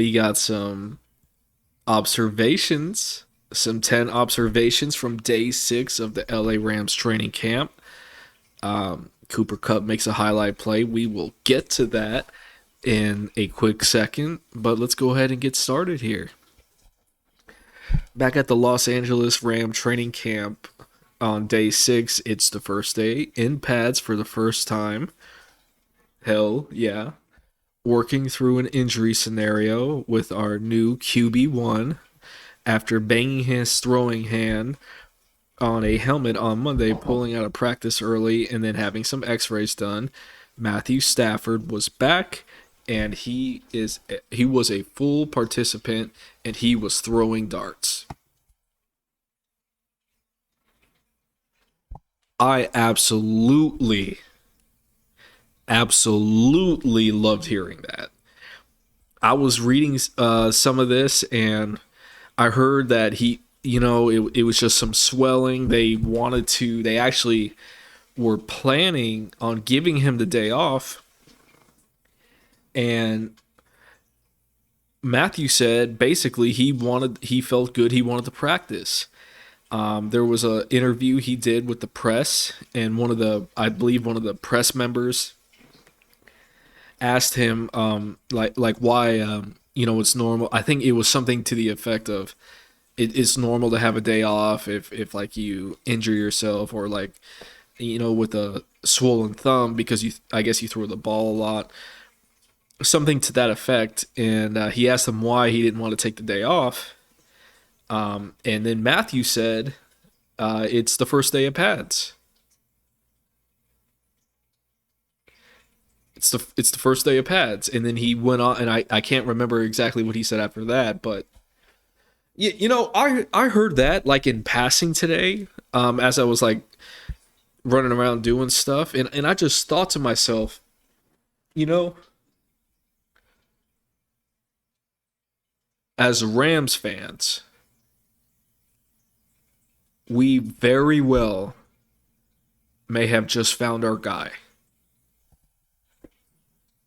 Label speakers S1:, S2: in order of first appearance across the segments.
S1: We got observations, some 10 observations from day 6 of the LA Rams training camp. Cooper Kupp makes a highlight play. We will get to that in a quick second, but let's go ahead and get started here. Back at the Los Angeles Ram training camp on day 6, it's the first day in pads for the first time. Hell yeah. Working through an injury scenario with our new QB1 after banging his throwing hand on a helmet on Monday, pulling out of practice early, and then having some x-rays done. Matthew Stafford was back, and he was a full participant, and he was throwing darts. I absolutely loved hearing that. I was reading some of this, and I heard that it was just some swelling. They actually were planning on giving him the day off. And Matthew said basically he felt good. He wanted to practice. There was an interview he did with the press, and I believe one of the press members asked him like why it's normal. I think it was something to the effect of it's normal to have a day off if like you injure yourself or like with a swollen thumb because I guess you throw the ball a lot, something to that effect. And he asked him why he didn't want to take the day off. And then Matthew said it's the first day of pads. It's the first day of pads. And then he went on, and I can't remember exactly what he said after that, but I heard that like in passing today, as I was like running around doing stuff, and I just thought to myself, as Rams fans, we very well may have just found our guy.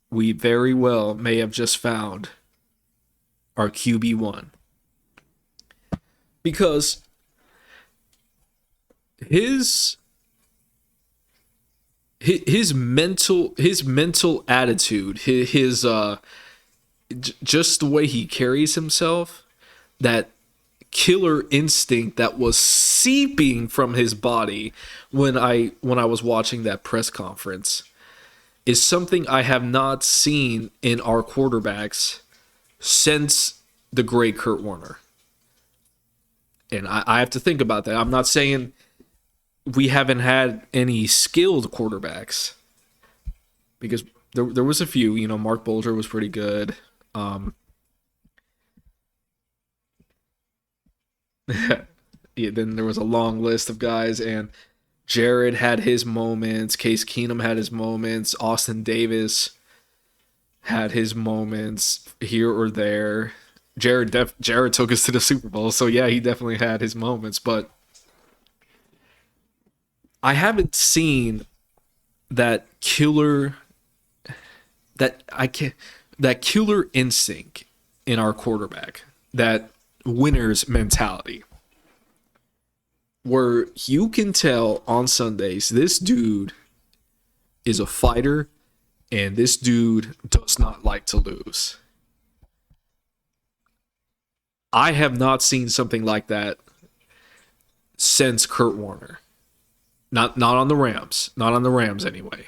S1: We very well may have just found our QB1. Because his mental attitude, his just the way he carries himself, that killer instinct that was seeping from his body when I was watching that press conference is something I have not seen in our quarterbacks since the great Kurt Warner. And I have to think about that. I'm not saying we haven't had any skilled quarterbacks, because there was a few. Mark Bolger was pretty good. Yeah, then there was a long list of guys, and Jared had his moments. Case Keenum had his moments. Austin Davis had his moments here or there. Jared took us to the Super Bowl, so yeah, he definitely had his moments, but I haven't seen that killer instinct in our quarterback, that winner's mentality, where you can tell on Sundays this dude is a fighter and this dude does not like to lose. I have not seen something like that since Kurt Warner. Not on the Rams. Not on the Rams anyway.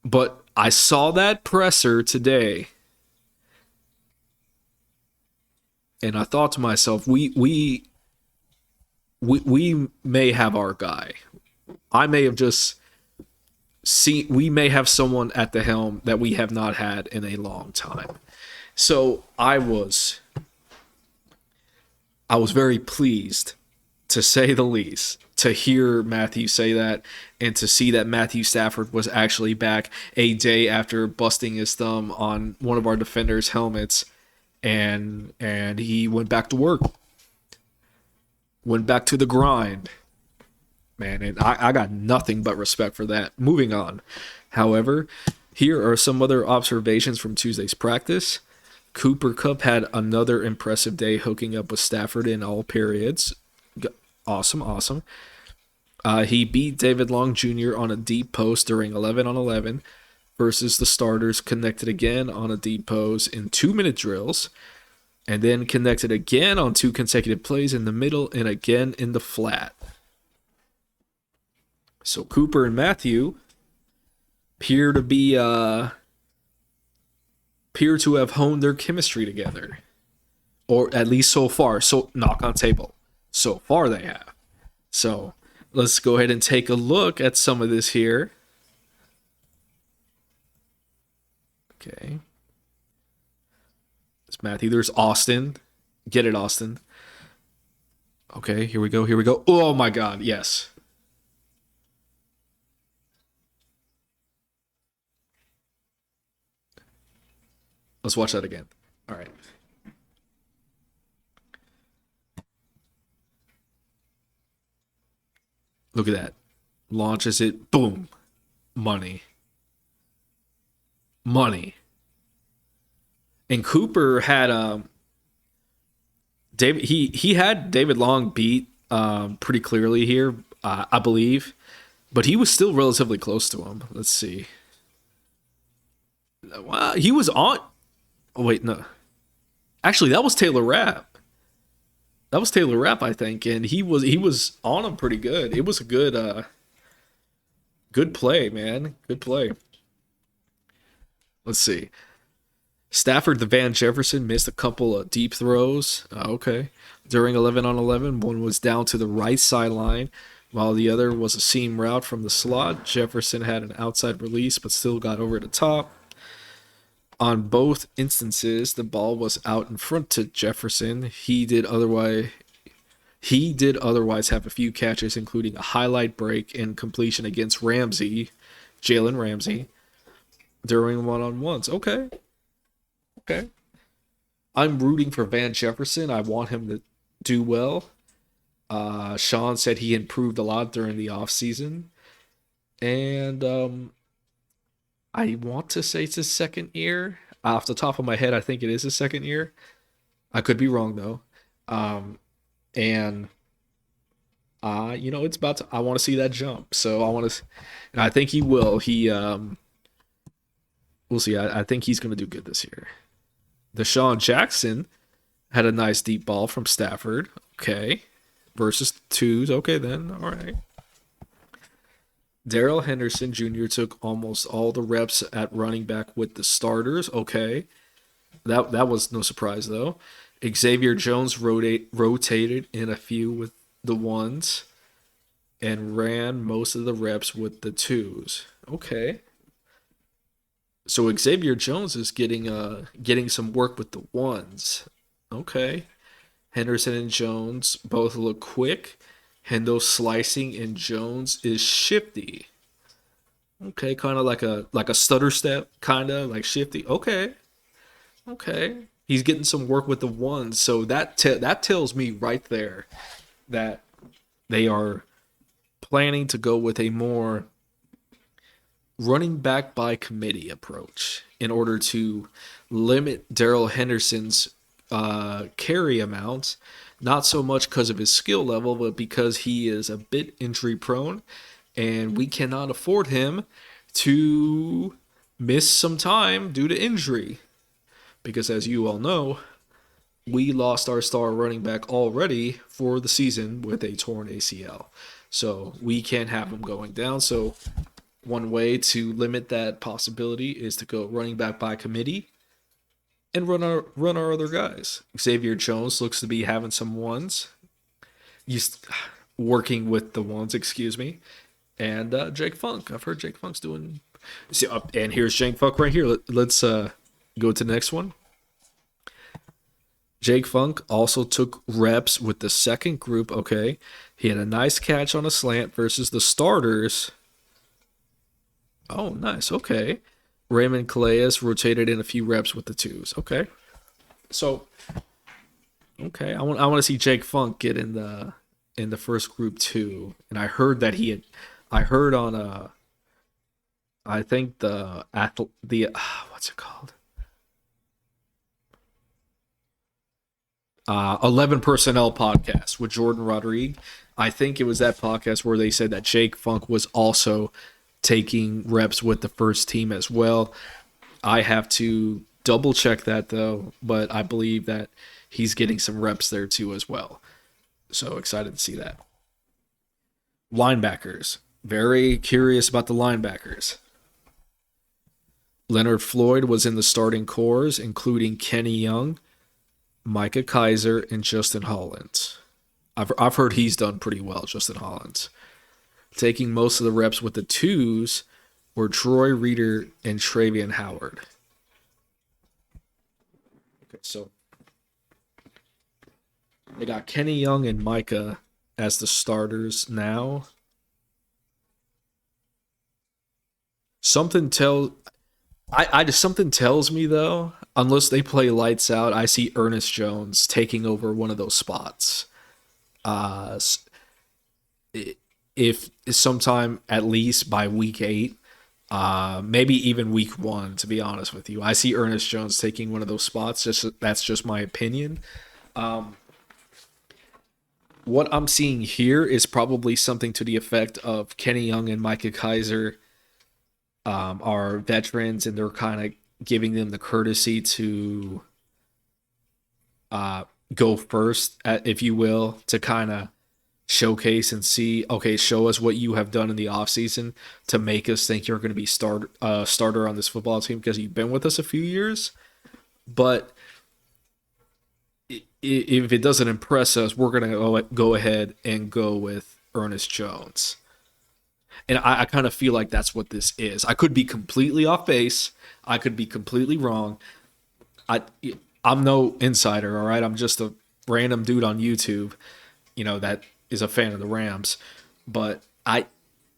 S1: But I saw that presser today, and I thought to myself, we may have our guy. I may have just seen, we may have someone at the helm that we have not had in a long time. So I was very pleased, to say the least, to hear Matthew say that, and to see that Matthew Stafford was actually back a day after busting his thumb on one of our defenders' helmets, and he went back to work, went back to the grind, man. And I got nothing but respect for that. Moving on, however, here are some other observations from Tuesday's practice. Cooper Cup had another impressive day hooking up with Stafford in all periods. Awesome, awesome. He beat David Long Jr. on a deep post during 11 on 11 versus the starters, connected again on a deep post in 2-minute drills, and then connected again on 2 consecutive plays in the middle and again in the flat. So Cooper and Matthew appear to be appear to have honed their chemistry together, or at least so far. So knock on table, so far they have. So let's go ahead and take a look at some of this here. Okay, it's Matthew. There's Austin. Get it, Austin. Okay, here we go. Here we go. Oh my God, yes. Let's watch that again. All right. Look at that. Launches it. Boom. Money. Money. And Cooper had David. He had David Long beat pretty clearly here, I believe, but he was still relatively close to him. Let's see. Well, he was on. Oh, wait, no. Actually, that was Taylor Rapp. That was Taylor Rapp, I think, and he was on him pretty good. It was a good play, man. Good play. Let's see. Stafford the Van Jefferson missed a couple of deep throws. Okay. During 11 on 11, one was down to the right sideline, while the other was a seam route from the slot. Jefferson had an outside release, but still got over the top. On both instances, the ball was out in front to Jefferson. He did otherwise have a few catches, including a highlight break and completion against Jalen Ramsey, during one-on-ones. Okay. Okay. I'm rooting for Van Jefferson. I want him to do well. Sean said he improved a lot during the offseason. And I want to say it's his second year. Off the top of my head, I think it is his second year. I could be wrong, though. And it's about to. I want to see that jump. So I want to, and I think he will. We'll see. I think he's going to do good this year. Deshaun Jackson had a nice deep ball from Stafford. Okay. Versus twos. Okay, then. All right. Darrell Henderson Jr. took almost all the reps at running back with the starters. Okay. That was no surprise, though. Xavier Jones rotated in a few with the ones and ran most of the reps with the twos. Okay. So Xavier Jones is getting some work with the ones. Okay. Henderson and Jones both look quick. Hendo slicing and Jones is shifty. Okay, kind of like a stutter step, kind of like shifty. Okay. Okay. He's getting some work with the ones. So that tells me right there that they are planning to go with a more running back by committee approach in order to limit Darrell Henderson's carry amount, not so much because of his skill level, but because he is a bit injury prone, and we cannot afford him to miss some time due to injury. Because as you all know, we lost our star running back already for the season with a torn ACL. So we can't have him going down. So one way to limit that possibility is to go running back by committee and run our other guys. Xavier Jones looks to be having some ones. Working with the ones, excuse me. And Jake Funk. I've heard Jake Funk's doing. See, and here's Jake Funk right here. Let's go to the next one. Jake Funk also took reps with the second group. Okay. He had a nice catch on a slant versus the starters. Oh, nice. Okay. Raymond Calais rotated in a few reps with the twos. Okay. So, okay. I want to see Jake Funk get in the first group too. And I heard that I heard on I think the what's it called? 11 Personnel podcast with Jordan Rodriguez. I think it was that podcast where they said that Jake Funk was also taking reps with the first team as well. I have to double check that though, but I believe that he's getting some reps there too as well. So excited to see that. Linebackers. Very curious about the linebackers. Leonard Floyd was in the starting cores, including Kenny Young, Micah Kaiser, and Justin Hollins. I've heard he's done pretty well, Justin Hollins. Taking most of the reps with the twos were Troy Reader and Travian Howard. Okay, so they got Kenny Young and Micah as the starters now. Something tells I just something tells me though, unless they play lights out, I see Ernest Jones taking over one of those spots. Uh, if sometime at least by week 8, maybe even week 1, to be honest with you, I see Ernest Jones taking one of those spots. Just that's just my opinion. Um, what I'm seeing here is probably something to the effect of Kenny Young and Micah Kaiser are veterans, and they're kind of giving them the courtesy to uh, go first, if you will, to kind of showcase and see, okay, show us what you have done in the offseason to make us think you're going to be starter on this football team because you've been with us a few years. But if it doesn't impress us, we're going to go ahead and go with Ernest Jones. And I kind of feel like that's what this is. I could be completely off base. I could be completely wrong. I, I'm no insider, all right? I'm just a random dude on YouTube, that is a fan of the Rams. But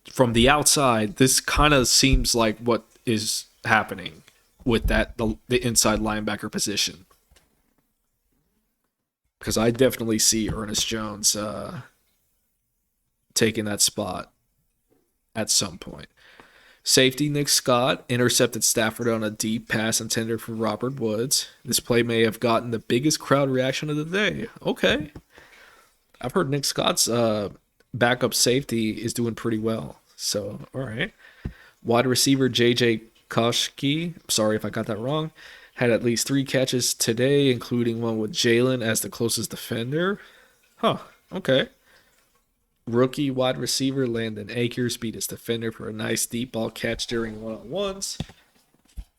S1: from the outside, this kind of seems like what is happening with the inside linebacker position. Because I definitely see Ernest Jones taking that spot at some point. Safety Nick Scott intercepted Stafford on a deep pass intended for Robert Woods. This play may have gotten the biggest crowd reaction of the day. Okay. I've heard Nick Scott's backup safety is doing pretty well. So, all right. Wide receiver J.J. Koshki, sorry if I got that wrong, had at least 3 catches today, including one with Jalen as the closest defender. Huh, okay. Rookie wide receiver Landon Akers beat his defender for a nice deep ball catch during one-on-ones,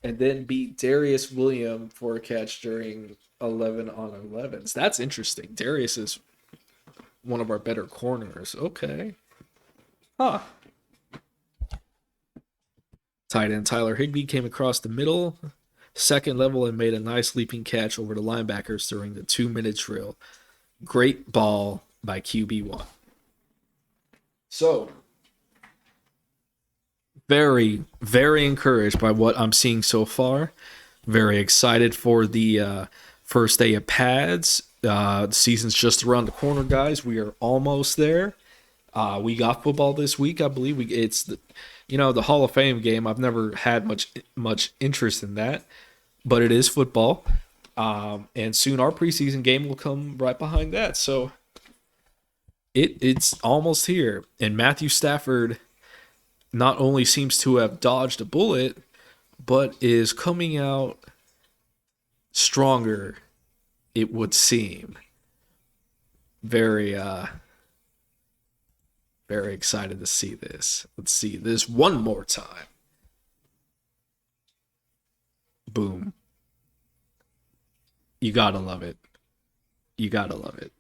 S1: and then beat Darius Williams for a catch during 11-on-11s. That's interesting. Darius is one of our better corners. Okay. Huh. Tight end Tyler Higbee came across the middle, second level, and made a nice leaping catch over the linebackers during the 2-minute drill. Great ball by QB1. So, very, very encouraged by what I'm seeing so far. Very excited for the first day of pads. The season's just around the corner, guys. We are almost there. We got football this week, I believe. It's the Hall of Fame game. I've never had much interest in that, but it is football. And soon our preseason game will come right behind that. So it's almost here. And Matthew Stafford not only seems to have dodged a bullet, but is coming out stronger, it would seem. Very, very excited to see this. Let's see this one more time. Boom. You gotta love it. You gotta love it.